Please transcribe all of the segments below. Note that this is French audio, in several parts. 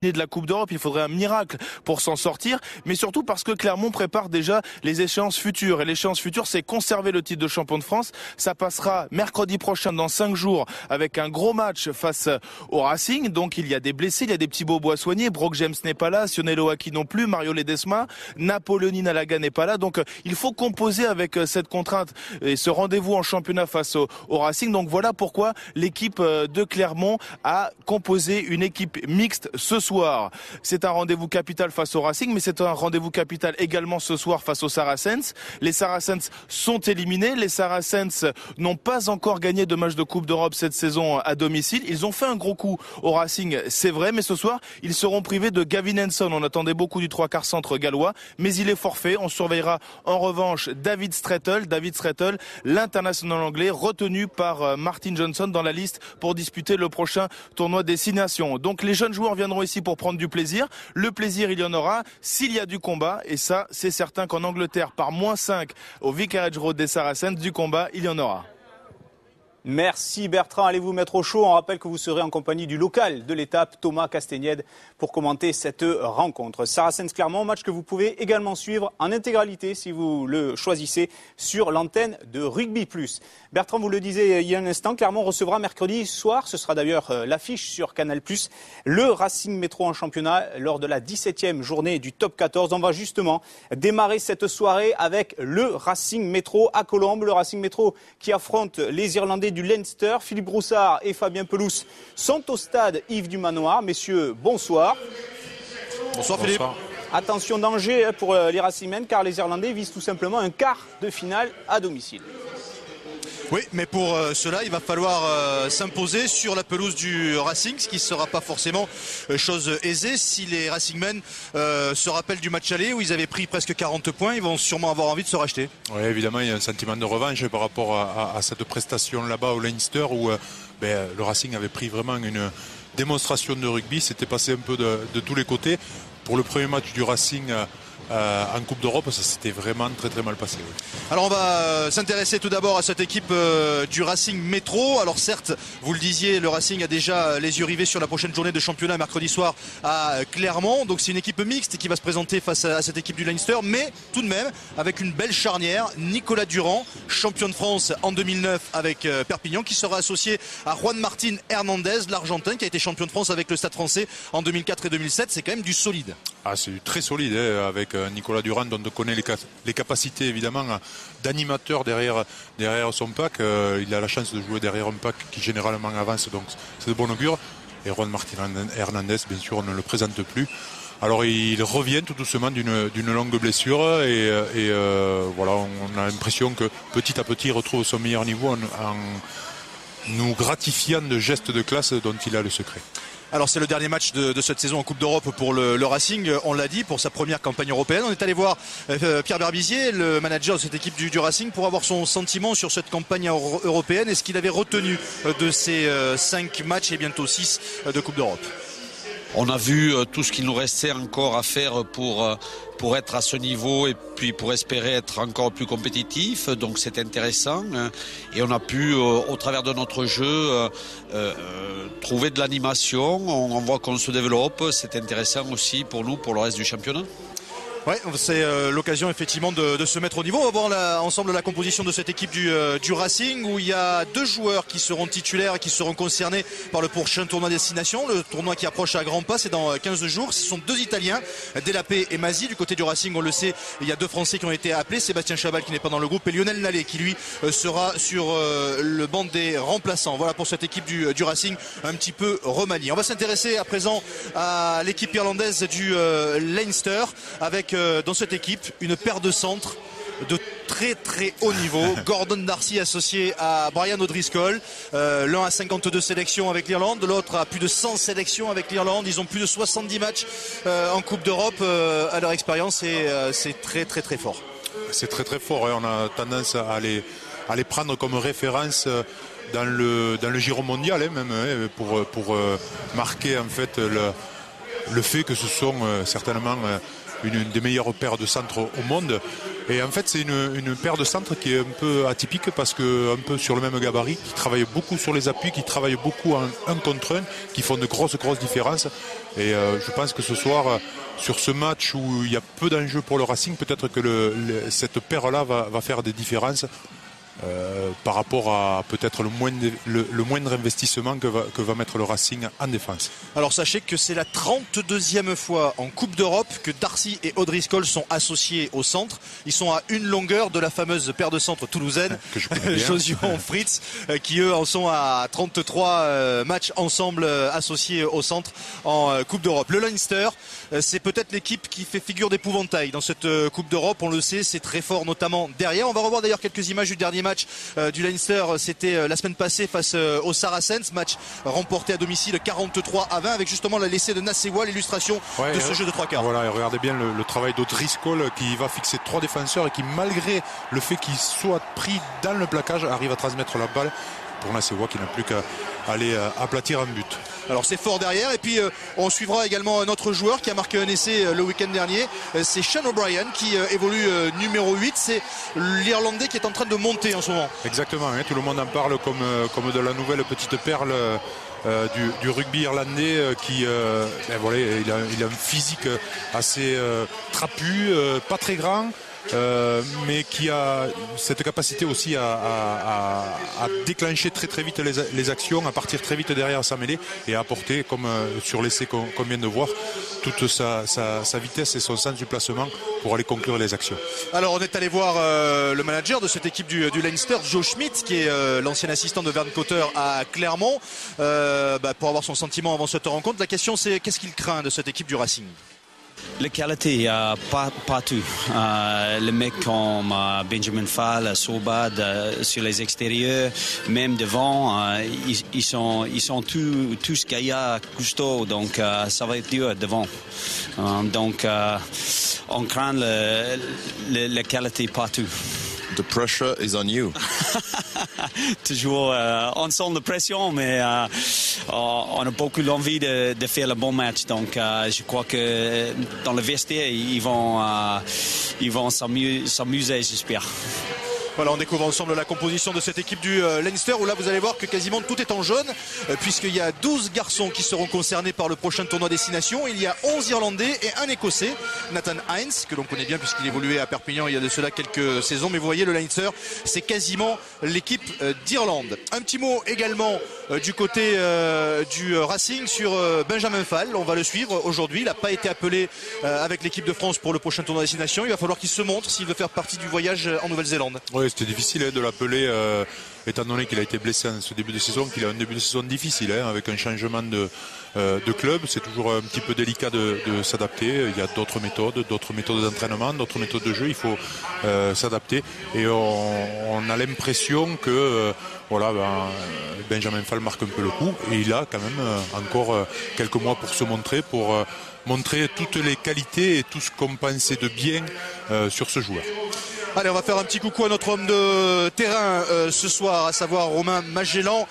de la Coupe d'Europe, il faudrait un miracle pour s'en sortir, mais surtout parce que Clermont prépare déjà les échéances futures. Et l'échéance future, c'est conserver le titre de champion de France. Ça passera mercredi prochain, dans 5 jours, avec un gros match face au Racing. Donc il y a des blessés, il y a des petits bobos à soigner. Brock James n'est pas là, Sionello Aki non plus, Mario Ledesma, Napoleoni Nalaga n'est pas là. Donc il faut composer avec cette contrainte et ce rendez-vous en championnat face au Racing. Donc voilà pourquoi l'équipe de Clermont a composé une équipe mixte ce soir. C'est un rendez-vous capital face au Racing, mais c'est un rendez-vous capital également ce soir face aux Saracens. Les Saracens sont éliminés. Les Saracens n'ont pas encore gagné de match de Coupe d'Europe cette saison à domicile. Ils ont fait un gros coup au Racing, c'est vrai, mais ce soir, ils seront privés de Gavin Henson. On attendait beaucoup du 3/4 centre gallois, mais il est forfait. On surveillera en revanche David Strettle, l'international anglais, retenu par Martin Johnson dans la liste pour disputer le prochain tournoi des 6 nations. Donc les jeunes joueurs viendront ici pour prendre du plaisir. Le plaisir, il y en aura s'il y a du combat. Et ça, c'est certain qu'en Angleterre, par -5 au Vicarage Road des Saracens, du combat, il y en aura. Merci Bertrand, allez vous mettre au chaud. On rappelle que vous serez en compagnie du local de l'étape, Thomas Castagnède, pour commenter cette rencontre. Saracens-Clermont, match que vous pouvez également suivre en intégralité si vous le choisissez sur l'antenne de Rugby Plus. Bertrand, vous le disiez il y a un instant, Clermont recevra mercredi soir, ce sera d'ailleurs l'affiche sur Canal+, le Racing Métro en championnat lors de la 17e journée du Top 14. On va justement démarrer cette soirée avec le Racing Métro à Colombes. Le Racing Métro qui affronte les Irlandais du Leinster. Philippe Broussard et Fabien Pelouse sont au stade Yves du Manoir. Messieurs, bonsoir. Bonsoir Philippe. Attention, danger pour les Racingmen car les Irlandais visent tout simplement un quart de finale à domicile. Oui, mais pour cela, il va falloir s'imposer sur la pelouse du Racing, ce qui ne sera pas forcément chose aisée. Si les Racingmen se rappellent du match aller où ils avaient pris presque 40 points, ils vont sûrement avoir envie de se racheter. Oui, évidemment, il y a un sentiment de revanche par rapport à cette prestation là-bas au Leinster où le Racing avait pris vraiment une démonstration de rugby. C'était passé un peu de tous les côtés. Pour le premier match du Racing en Coupe d'Europe, ça s'était vraiment très très mal passé. Oui. Alors on va s'intéresser tout d'abord à cette équipe du Racing Métro. Alors certes, vous le disiez, le Racing a déjà les yeux rivés sur la prochaine journée de championnat mercredi soir à Clermont. Donc c'est une équipe mixte qui va se présenter face à cette équipe du Leinster, mais tout de même avec une belle charnière. Nicolas Durand, champion de France en 2009 avec Perpignan, qui sera associé à Juan Martín Hernández, l'Argentin, qui a été champion de France avec le Stade Français en 2004 et 2007. C'est quand même du solide. Ah, c'est très solide avec Nicolas Durand, dont on connaît les capacités évidemment d'animateur derrière son pack. Il a la chance de jouer derrière un pack qui généralement avance, donc c'est de bon augure. Et Juan Martín Hernández, bien sûr, on ne le présente plus. Alors il revient tout doucement d'une longue blessure et voilà, on a l'impression que petit à petit il retrouve son meilleur niveau en nous gratifiant de gestes de classe dont il a le secret. Alors c'est le dernier match de cette saison en Coupe d'Europe pour le Racing, on l'a dit, pour sa première campagne européenne. On est allé voir Pierre Berbizier, le manager de cette équipe du Racing, pour avoir son sentiment sur cette campagne européenne et ce qu'il avait retenu de ces 5 matchs et bientôt 6 de Coupe d'Europe. On a vu tout ce qu'il nous restait encore à faire pour être à ce niveau et puis pour espérer être encore plus compétitif. Donc c'est intéressant. Et on a pu, au travers de notre jeu, trouver de l'animation. On voit qu'on se développe. C'est intéressant aussi pour nous, pour le reste du championnat. Oui, c'est l'occasion effectivement de se mettre au niveau. On va voir ensemble la composition de cette équipe du Racing, où il y a 2 joueurs qui seront titulaires et qui seront concernés par le prochain tournoi destination. Le tournoi qui approche à grands pas, c'est dans 15 jours. Ce sont 2 Italiens, Delapé et Masi. Du côté du Racing, on le sait, il y a 2 Français qui ont été appelés, Sébastien Chabal qui n'est pas dans le groupe et Lionel Nallet qui lui sera sur le banc des remplaçants. Voilà pour cette équipe du Racing un petit peu remaniée. On va s'intéresser à présent à l'équipe irlandaise du Leinster avec dans cette équipe une paire de centres de très très haut niveau. Gordon Darcy associé à Brian O'Driscoll, l'un à 52 sélections avec l'Irlande, l'autre à plus de 100 sélections avec l'Irlande. Ils ont plus de 70 matchs en Coupe d'Europe à leur expérience et c'est très très très fort. C'est très très fort, on a tendance à les prendre comme référence dans le Giro mondial même, pour marquer en fait le fait que ce sont certainement une des meilleures paires de centres au monde. Et en fait c'est une paire de centres qui est un peu atypique parce que un peu sur le même gabarit, qui travaillent beaucoup sur les appuis, qui travaillent beaucoup en 1 contre 1, qui font de grosses différences. Et je pense que ce soir, sur ce match où il y a peu d'enjeux pour le Racing, peut-être que cette paire-là va faire des différences. Par rapport à peut-être le moindre investissement que va mettre le Racing en défense. Alors sachez que c'est la 32e fois en Coupe d'Europe que Darcy et O'Driscoll sont associés au centre. Ils sont à une longueur de la fameuse paire de centre toulousaine, Josion Fritz, qui eux en sont à 33 matchs ensemble associés au centre en Coupe d'Europe. Le Leinster, c'est peut-être l'équipe qui fait figure d'épouvantail dans cette Coupe d'Europe. On le sait, c'est très fort, notamment derrière. On va revoir d'ailleurs quelques images du dernier match du Leinster, c'était la semaine passée face au Saracens, match remporté à domicile 43-20 avec justement la laissée de Nassewa, l'illustration de ce jeu de 3 quarts. Voilà, et regardez bien le travail d'Odriscoll qui va fixer 3 défenseurs et qui, malgré le fait qu'il soit pris dans le plaquage, arrive à transmettre la balle pour Nassewa qui n'a plus qu'à aller aplatir un but. Alors c'est fort derrière, et puis on suivra également un autre joueur qui a marqué un essai le week-end dernier, c'est Sean O'Brien qui évolue numéro 8, c'est l'Irlandais qui est en train de monter en ce moment. Exactement, hein, tout le monde en parle comme de la nouvelle petite perle du rugby irlandais qui voilà, il a un physique assez trapu, pas très grand. Mais qui a cette capacité aussi à déclencher très vite les actions, à partir très vite derrière sa mêlée et à apporter, comme sur l'essai qu'on vient de voir, toute sa vitesse et son sens du placement pour aller conclure les actions. Alors on est allé voir le manager de cette équipe du Leinster, Joe Schmidt, qui est l'ancien assistant de Vern Cotter à Clermont, pour avoir son sentiment avant cette rencontre. La question c'est qu'est-ce qu'il craint de cette équipe du Racing? La qualité, pas tout. Les mecs comme Benjamin Fall, Sobad sur les extérieurs, même devant, ils sont tous gaillards, costauds, donc ça va être dur devant. Donc on craint la qualité partout. The pressure is on you. Toujours, on sent la pression, mais on a beaucoup l'envie de faire le bon match. Donc, je crois que dans le vestiaire, ils vont s'amuser, j'espère. Voilà, on découvre ensemble la composition de cette équipe du Leinster, où là vous allez voir que quasiment tout est en jaune, puisqu'il y a 12 garçons qui seront concernés par le prochain tournoi Destination. Il y a 11 Irlandais et un Écossais, Nathan Hines, que l'on connaît bien puisqu'il évoluait à Perpignan il y a de cela quelques saisons. Mais vous voyez, le Leinster, c'est quasiment l'équipe d'Irlande. Un petit mot également du côté du Racing sur Benjamin Fall. On va le suivre aujourd'hui. Il n'a pas été appelé avec l'équipe de France pour le prochain tournoi Destination. Il va falloir qu'il se montre s'il veut faire partie du voyage en Nouvelle-Zélande. Oui, c'était difficile de l'appeler, étant donné qu'il a été blessé en ce début de saison, qu'il a un début de saison difficile, avec un changement de club. C'est toujours un petit peu délicat de s'adapter. Il y a d'autres méthodes d'entraînement, d'autres méthodes de jeu. Il faut s'adapter. Et on a l'impression que Benjamin Fall marque un peu le coup. Et il a quand même encore quelques mois pour se montrer, pour montrer toutes les qualités et tout ce qu'on pensait de bien sur ce joueur. Allez, on va faire un petit coucou à notre homme de terrain ce soir, à savoir Romain Magellan,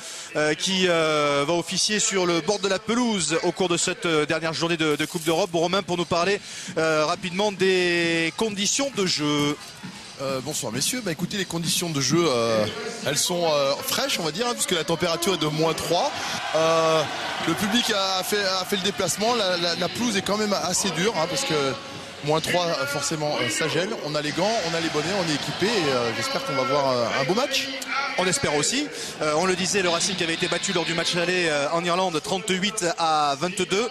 qui va officier sur le bord de la pelouse au cours de cette dernière journée de Coupe d'Europe. Romain, pour nous parler rapidement des conditions de jeu. Bonsoir messieurs, écoutez, les conditions de jeu elles sont fraîches, on va dire, puisque la température est de -3. Le public a fait le déplacement, la pelouse est quand même assez dure, parce que -3 forcément ça gèle. On a les gants, on a les bonnets, on est équipé et j'espère qu'on va voir un beau match. On espère aussi. On le disait, le Racing avait été battu lors du match aller en Irlande 38-22.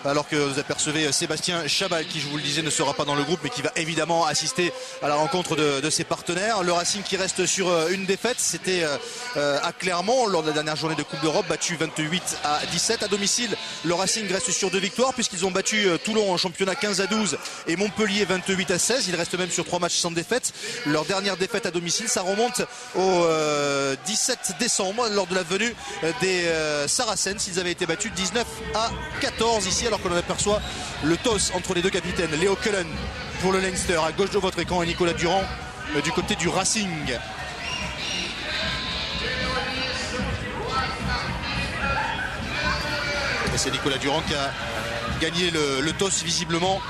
Alors que vous apercevez Sébastien Chabal, qui, je vous le disais, ne sera pas dans le groupe, mais qui va évidemment assister à la rencontre de ses partenaires. Le Racing qui reste sur une défaite, c'était à Clermont lors de la dernière journée de Coupe d'Europe, battu 28-17. À domicile, le Racing reste sur 2 victoires puisqu'ils ont battu Toulon en championnat 15-12 et Montpellier 28-16. Ils restent même sur 3 matchs sans défaite. Leur dernière défaite à domicile, ça remonte au 17 décembre lors de la venue des Saracens. Ils avaient été battus 19-14 ici, alors que l'on aperçoit le toss entre les deux capitaines. Léo Cullen pour le Leinster à gauche de votre écran et Nicolas Durand du côté du Racing. Et c'est Nicolas Durand qui a gagné le toss visiblement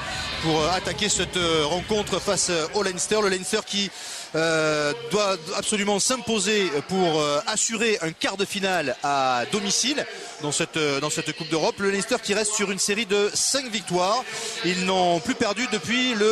pour attaquer cette rencontre face au Leinster. Le Leinster qui doit absolument s'imposer pour assurer un quart de finale à domicile. dans cette Coupe d'Europe. Le Leicester qui reste sur une série de 5 victoires. Ils n'ont plus perdu depuis le